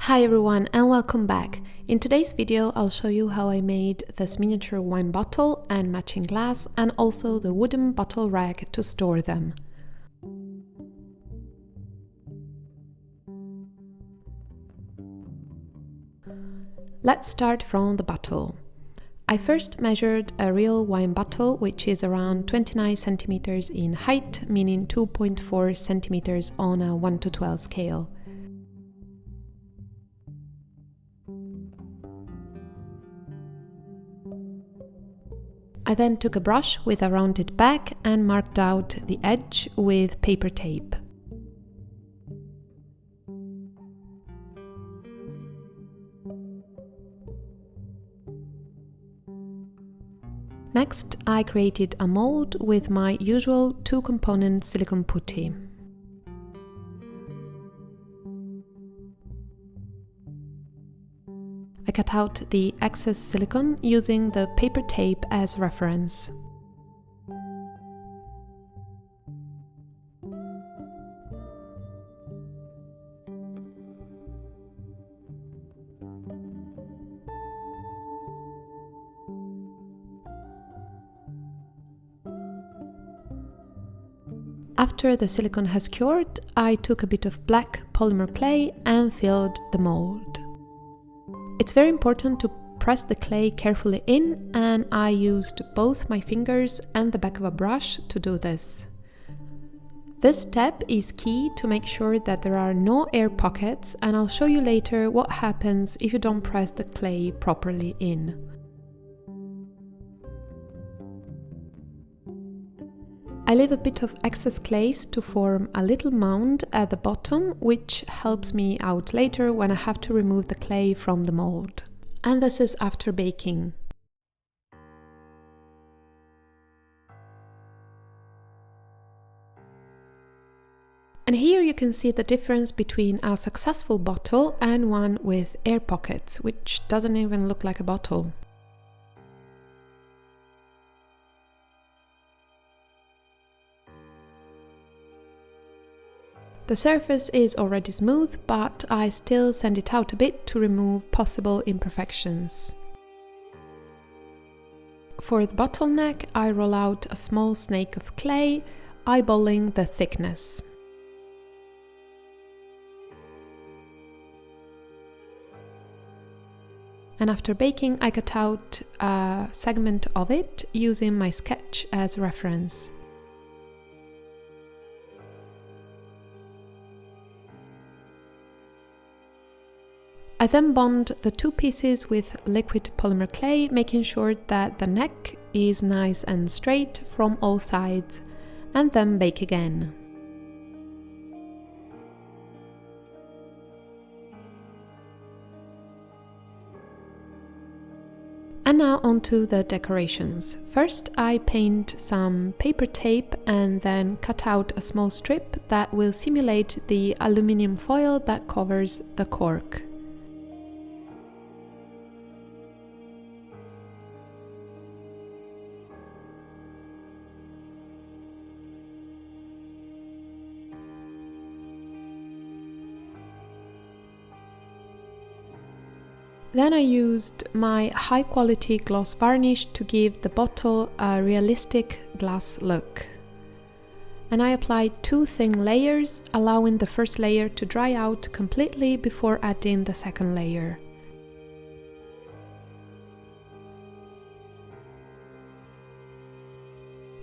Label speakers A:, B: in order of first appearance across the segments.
A: Hi everyone and welcome back. In today's video I'll show you how I made this miniature wine bottle and matching glass and also the wooden bottle rack to store them. Let's start from the bottle. I first measured a real wine bottle, which is around 29 centimeters in height, meaning 2.4 centimeters on a 1 to 12 scale. I then took a brush with a rounded back and marked out the edge with paper tape. Next, I created a mold with my usual two-component silicone putty. I cut out the excess silicone using the paper tape as reference. After the silicone has cured, I took a bit of black polymer clay and filled the mold. It's very important to press the clay carefully in, and I used both my fingers and the back of a brush to do this. This step is key to make sure that there are no air pockets, and I'll show you later what happens if you don't press the clay properly in. I leave a bit of excess clay to form a little mound at the bottom, which helps me out later when I have to remove the clay from the mold. And this is after baking. And here you can see the difference between a successful bottle and one with air pockets, which doesn't even look like a bottle. The surface is already smooth, but I still sand it out a bit to remove possible imperfections. For the bottleneck, I roll out a small snake of clay, eyeballing the thickness. And after baking, I cut out a segment of it using my sketch as reference. I then bond the two pieces with liquid polymer clay, making sure that the neck is nice and straight from all sides, and then bake again. And now onto the decorations. First, I paint some paper tape and then cut out a small strip that will simulate the aluminium foil that covers the cork. Then I used my high-quality gloss varnish to give the bottle a realistic glass look. And I applied two thin layers, allowing the first layer to dry out completely before adding the second layer.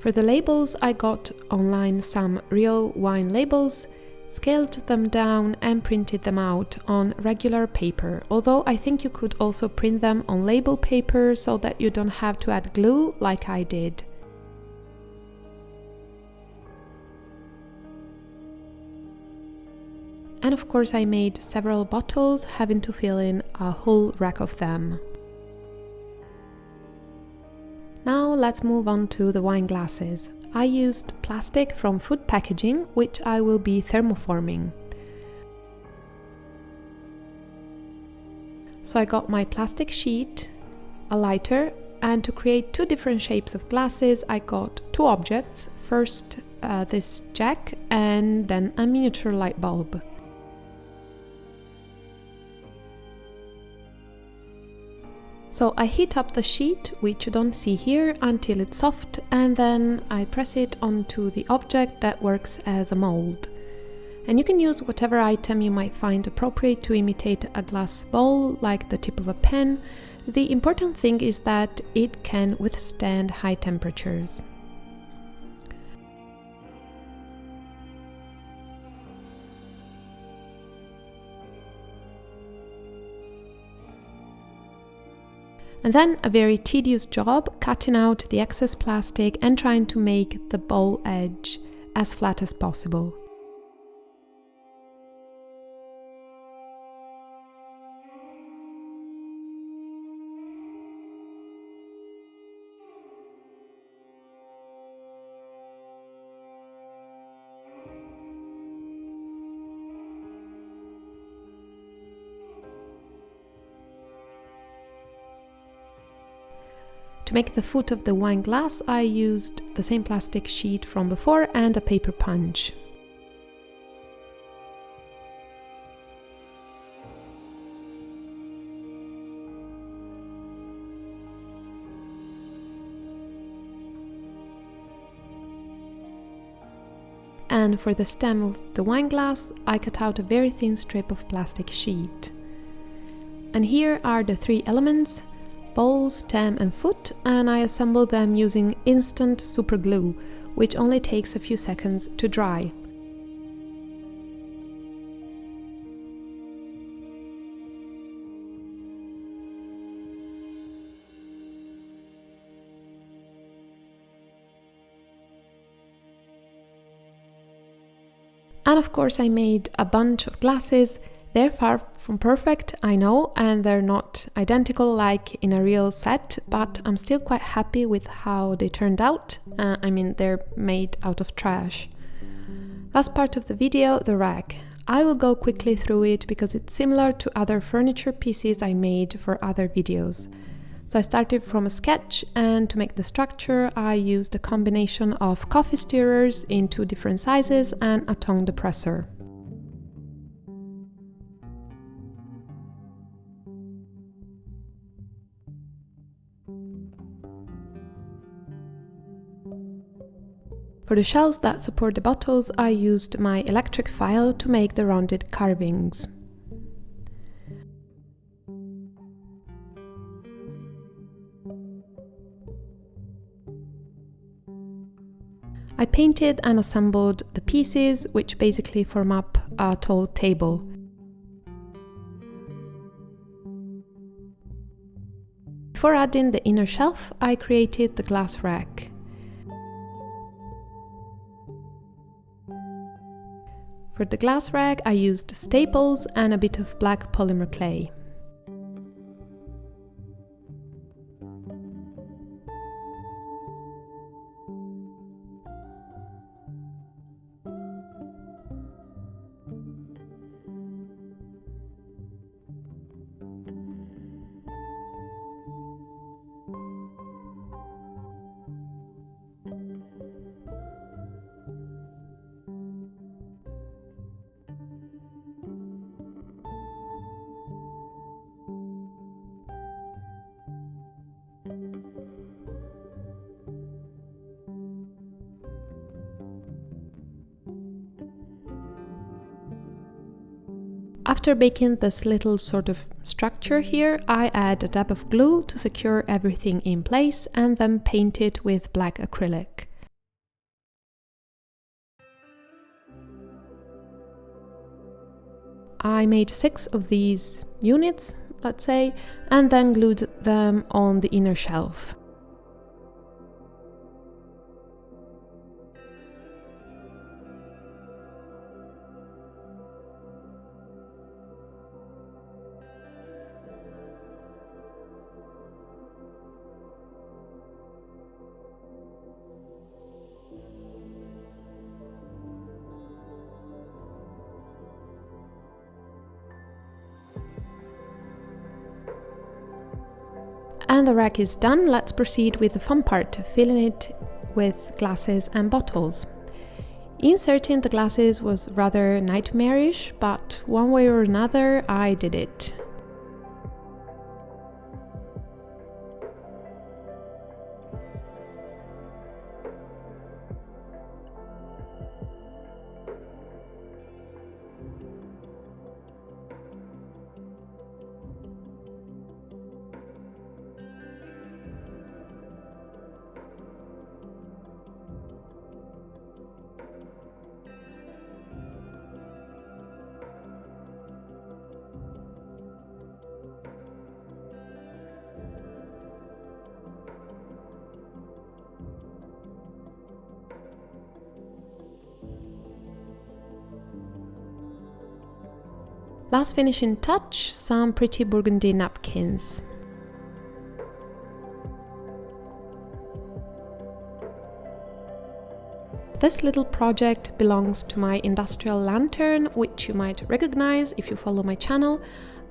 A: For the labels, I got online some real wine labels, scaled them down and printed them out on regular paper, although I think you could also print them on label paper so that you don't have to add glue like I did. And of course I made several bottles, having to fill in a whole rack of them. Now let's move on to the wine glasses. I used plastic from food packaging, which I will be thermoforming. So I got my plastic sheet, a lighter, and to create two different shapes of glasses, I got two objects. First this jack and then a miniature light bulb. So I heat up the sheet, which you don't see here, until it's soft, and then I press it onto the object that works as a mold. And you can use whatever item you might find appropriate to imitate a glass bowl, like the tip of a pen. The important thing is that it can withstand high temperatures. And then a very tedious job, cutting out the excess plastic and trying to make the bowl edge as flat as possible. To make the foot of the wine glass, I used the same plastic sheet from before and a paper punch. And for the stem of the wine glass, I cut out a very thin strip of plastic sheet. And here are the three elements: bowl, stem and foot, and I assemble them using instant super glue, which only takes a few seconds to dry. And of course I made a bunch of glasses. They're far from perfect, I know, and they're not identical like in a real set, but I'm still quite happy with how they turned out. I mean, they're made out of trash. Last part of the video, the rack. I will go quickly through it because it's similar to other furniture pieces I made for other videos. So I started from a sketch, and to make the structure I used a combination of coffee stirrers in 2 different sizes and a tongue depressor. For the shelves that support the bottles, I used my electric file to make the rounded carvings. I painted and assembled the pieces, which basically form up a tall table. Before adding the inner shelf, I created the glass rack. For the glass rack, I used staples and a bit of black polymer clay. After baking this little sort of structure here, I add a dab of glue to secure everything in place and then paint it with black acrylic. I made 6 of these units, let's say, and then glued them on the inner shelf. And the rack is done. Let's proceed with the fun part, filling it with glasses and bottles. Inserting the glasses was rather nightmarish, but one way or another I did it. Last finishing touch, some pretty burgundy napkins. This little project belongs to my industrial lantern, which you might recognize if you follow my channel.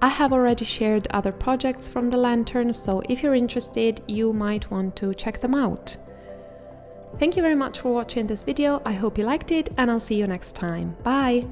A: I have already shared other projects from the lantern, so if you're interested, you might want to check them out. Thank you very much for watching this video. I hope you liked it, and I'll see you next time. Bye!